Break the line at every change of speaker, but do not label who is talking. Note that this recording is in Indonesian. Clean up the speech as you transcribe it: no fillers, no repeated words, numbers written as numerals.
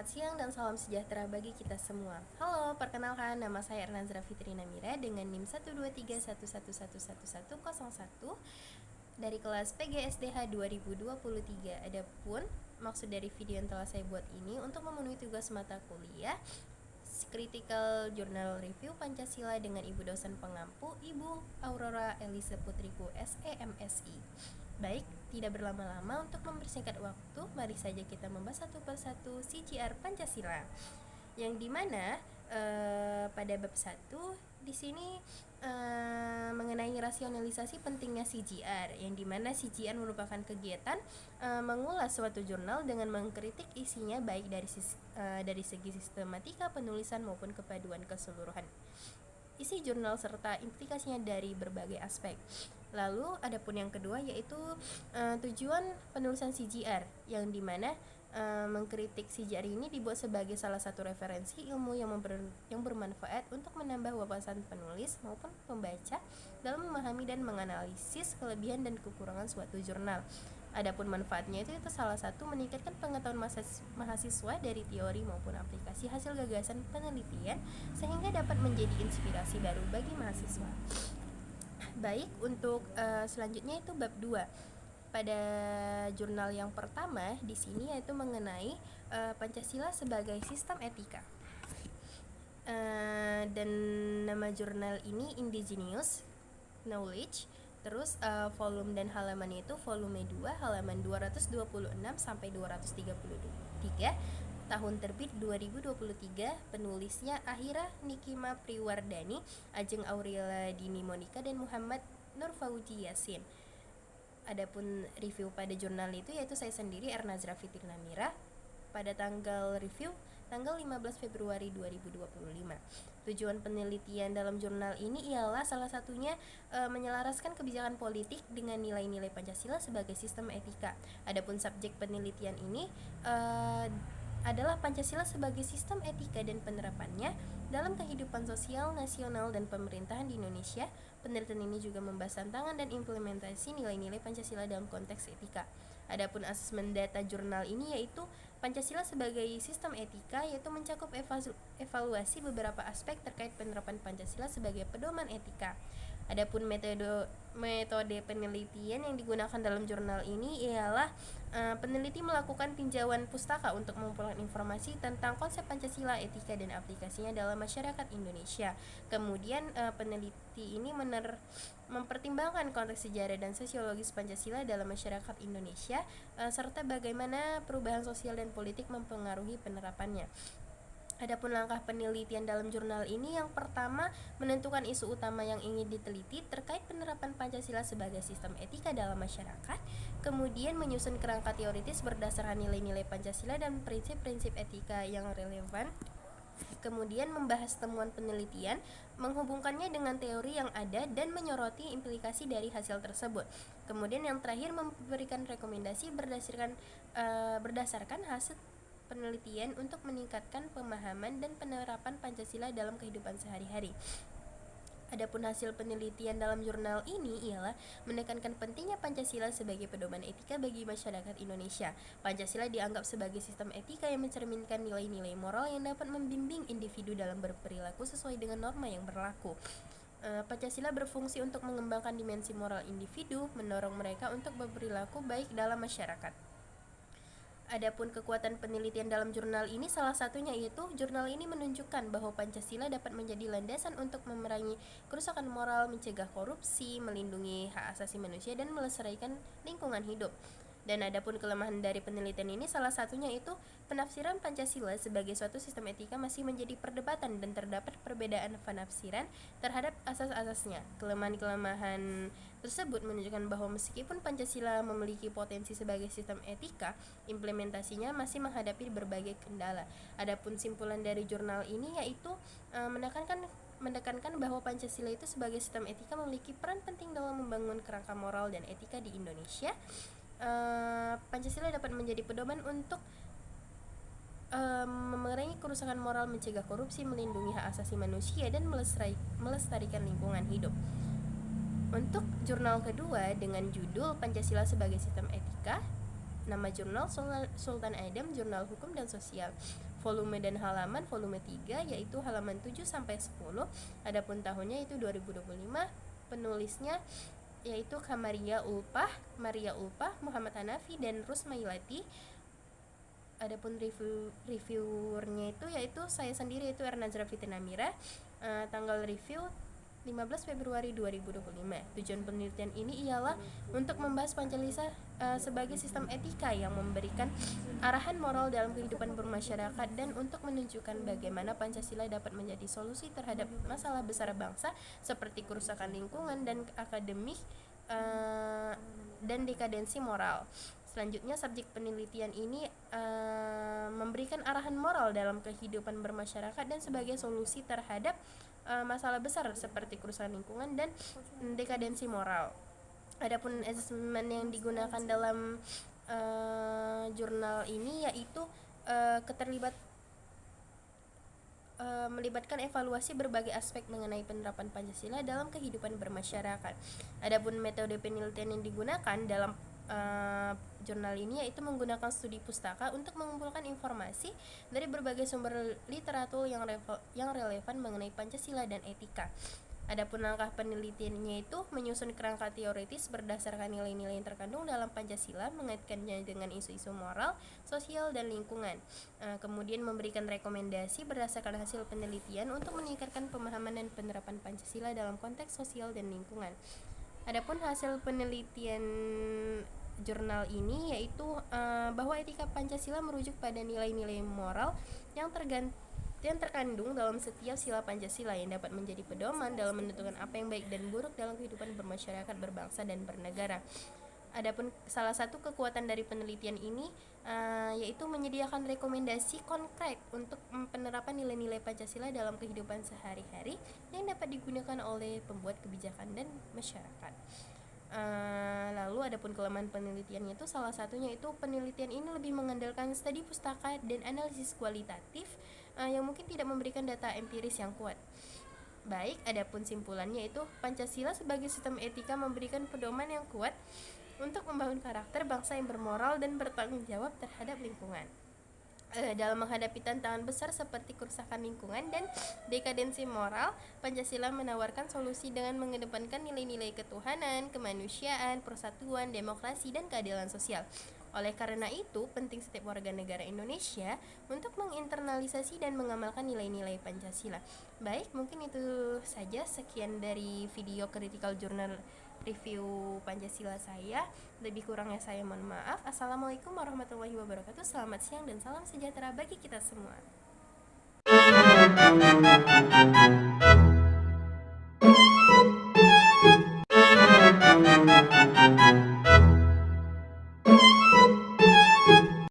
Selamat siang dan salam sejahtera bagi kita semua. Halo, perkenalkan nama saya Ernazra Fitri Namira dengan NIM 12311111101 dari kelas PGSDH 2023. Adapun maksud dari video yang telah saya buat ini untuk memenuhi tugas mata kuliah Critical Journal Review Pancasila dengan Ibu dosen pengampu Ibu Aurora Elise Putriku SEMSI. Baik, tidak berlama-lama untuk mempersingkat waktu, mari saja kita membahas satu persatu CGR Pancasila. Yang dimana pada bab 1 di sini mengenai rasionalisasi pentingnya CGR, yang dimana CGR merupakan kegiatan mengulas suatu jurnal dengan mengkritik isinya baik dari segi sistematika penulisan maupun kepaduan keseluruhan isi jurnal serta implikasinya dari berbagai aspek. Lalu adapun yang kedua yaitu tujuan penulisan CGR, yang dimana mengkritik CGR ini dibuat sebagai salah satu referensi ilmu yang bermanfaat untuk menambah wawasan penulis maupun pembaca dalam memahami dan menganalisis kelebihan dan kekurangan suatu jurnal. Adapun manfaatnya itu salah satu meningkatkan pengetahuan mahasiswa dari teori maupun aplikasi hasil gagasan penelitian sehingga dapat menjadi inspirasi baru bagi mahasiswa. Baik, untuk selanjutnya itu bab 2. Pada jurnal yang pertama di sini yaitu mengenai Pancasila sebagai sistem etika. Dan nama jurnal ini Indigenous Knowledge. Terus volume dan halamannya itu volume 2 halaman 226 sampai 233. Tahun terbit 2023, penulisnya Ahira Nikima Priwardani, Ajeng Auriela Dini Monika dan Muhammad Nur Fauji Yasin. Adapun review pada jurnal itu yaitu saya sendiri Ernazra Fitri Namira pada tanggal review tanggal 15 Februari 2025. Tujuan penelitian dalam jurnal ini ialah salah satunya menyelaraskan kebijakan politik dengan nilai-nilai Pancasila sebagai sistem etika. Adapun subjek penelitian ini adalah Pancasila sebagai sistem etika dan penerapannya dalam kehidupan sosial, nasional, dan pemerintahan di Indonesia. Penelitian ini juga membahas tantangan dan implementasi nilai-nilai Pancasila dalam konteks etika. Adapun asesmen data jurnal ini yaitu Pancasila sebagai sistem etika, yaitu mencakup evaluasi beberapa aspek terkait penerapan Pancasila sebagai pedoman etika. Adapun metode penelitian yang digunakan dalam jurnal ini ialah peneliti melakukan tinjauan pustaka untuk mengumpulkan informasi tentang konsep Pancasila, etika, dan aplikasinya dalam masyarakat Indonesia. Kemudian peneliti ini mempertimbangkan konteks sejarah dan sosiologis Pancasila dalam masyarakat Indonesia serta bagaimana perubahan sosial dan politik mempengaruhi penerapannya. Adapun langkah penelitian dalam jurnal ini yang pertama menentukan isu utama yang ingin diteliti terkait penerapan Pancasila sebagai sistem etika dalam masyarakat, kemudian menyusun kerangka teoritis berdasarkan nilai-nilai Pancasila dan prinsip-prinsip etika yang relevan, kemudian membahas temuan penelitian, menghubungkannya dengan teori yang ada dan menyoroti implikasi dari hasil tersebut. Kemudian yang terakhir memberikan rekomendasi berdasarkan hasil penelitian untuk meningkatkan pemahaman dan penerapan Pancasila dalam kehidupan sehari-hari. Adapun hasil penelitian dalam jurnal ini ialah menekankan pentingnya Pancasila sebagai pedoman etika bagi masyarakat Indonesia. Pancasila dianggap sebagai sistem etika yang mencerminkan nilai-nilai moral yang dapat membimbing individu dalam berperilaku sesuai dengan norma yang berlaku. Pancasila berfungsi untuk mengembangkan dimensi moral individu, mendorong mereka untuk berperilaku baik dalam masyarakat. Adapun kekuatan penelitian dalam jurnal ini salah satunya yaitu jurnal ini menunjukkan bahwa Pancasila dapat menjadi landasan untuk memerangi kerusakan moral, mencegah korupsi, melindungi hak asasi manusia, dan melestarikan lingkungan hidup. Dan adapun kelemahan dari penelitian ini salah satunya itu penafsiran Pancasila sebagai suatu sistem etika masih menjadi perdebatan dan terdapat perbedaan penafsiran terhadap asas-asasnya. Kelemahan-kelemahan tersebut menunjukkan bahwa meskipun Pancasila memiliki potensi sebagai sistem etika, implementasinya masih menghadapi berbagai kendala. Adapun simpulan dari jurnal ini yaitu menekankan bahwa Pancasila itu sebagai sistem etika memiliki peran penting dalam membangun kerangka moral dan etika di Indonesia. Pancasila dapat menjadi pedoman untuk memerangi kerusakan moral, mencegah korupsi, melindungi hak asasi manusia, dan melestarikan lingkungan hidup. Untuk jurnal kedua dengan judul Pancasila sebagai Sistem Etika, nama jurnal Sultan Adam, Jurnal Hukum dan Sosial. volume dan halaman volume 3 yaitu halaman 7 sampai 10. Adapun tahunnya itu 2025. Penulisnya yaitu Maria Ulpah, Muhammad Hanafi dan Rusmailati. Adapun reviewernya itu yaitu saya sendiri, yaitu Ernazra Fitinamira. Tanggal review 15 Februari 2025. Tujuan penelitian ini ialah untuk membahas Pancasila sebagai sistem etika yang memberikan arahan moral dalam kehidupan bermasyarakat dan untuk menunjukkan bagaimana Pancasila dapat menjadi solusi terhadap masalah besar bangsa seperti kerusakan lingkungan dan akademik dan dekadensi moral. Selanjutnya, subjek penelitian ini memberikan arahan moral dalam kehidupan bermasyarakat dan sebagai solusi terhadap masalah besar seperti kerusakan lingkungan dan dekadensi moral. Adapun asesmen yang digunakan dalam jurnal ini yaitu melibatkan evaluasi berbagai aspek mengenai penerapan Pancasila dalam kehidupan bermasyarakat. Adapun metode penelitian yang digunakan dalam jurnal ini yaitu menggunakan studi pustaka untuk mengumpulkan informasi dari berbagai sumber literatur yang relevan mengenai Pancasila dan etika. Adapun langkah penelitiannya itu menyusun kerangka teoritis berdasarkan nilai-nilai yang terkandung dalam Pancasila, mengaitkannya dengan isu-isu moral, sosial, dan lingkungan. Kemudian memberikan rekomendasi berdasarkan hasil penelitian untuk meningkatkan pemahaman dan penerapan Pancasila dalam konteks sosial dan lingkungan. Adapun hasil penelitian jurnal ini yaitu bahwa etika Pancasila merujuk pada nilai-nilai moral yang terkandung dalam setiap sila Pancasila yang dapat menjadi pedoman dalam menentukan apa yang baik dan buruk dalam kehidupan bermasyarakat, berbangsa, dan bernegara. Adapun salah satu kekuatan dari penelitian ini yaitu menyediakan rekomendasi konkret untuk penerapan nilai-nilai Pancasila dalam kehidupan sehari-hari yang dapat digunakan oleh pembuat kebijakan dan masyarakat. Lalu adapun kelemahan penelitiannya itu salah satunya itu penelitian ini lebih mengandalkan studi pustaka dan analisis kualitatif yang mungkin tidak memberikan data empiris yang kuat. Baik, adapun simpulannya itu Pancasila sebagai sistem etika memberikan pedoman yang kuat untuk membangun karakter bangsa yang bermoral dan bertanggung jawab terhadap lingkungan. Dalam menghadapi tantangan besar seperti kerusakan lingkungan dan dekadensi moral, Pancasila menawarkan solusi dengan mengedepankan nilai-nilai ketuhanan, kemanusiaan, persatuan, demokrasi, dan keadilan sosial. Oleh karena itu, penting setiap warga negara Indonesia untuk menginternalisasi dan mengamalkan nilai-nilai Pancasila. Baik, mungkin itu saja sekian dari video Critical Journal review Pancasila saya. Lebih kurangnya saya mohon maaf. Assalamualaikum warahmatullahi wabarakatuh. Selamat siang dan salam sejahtera bagi kita semua.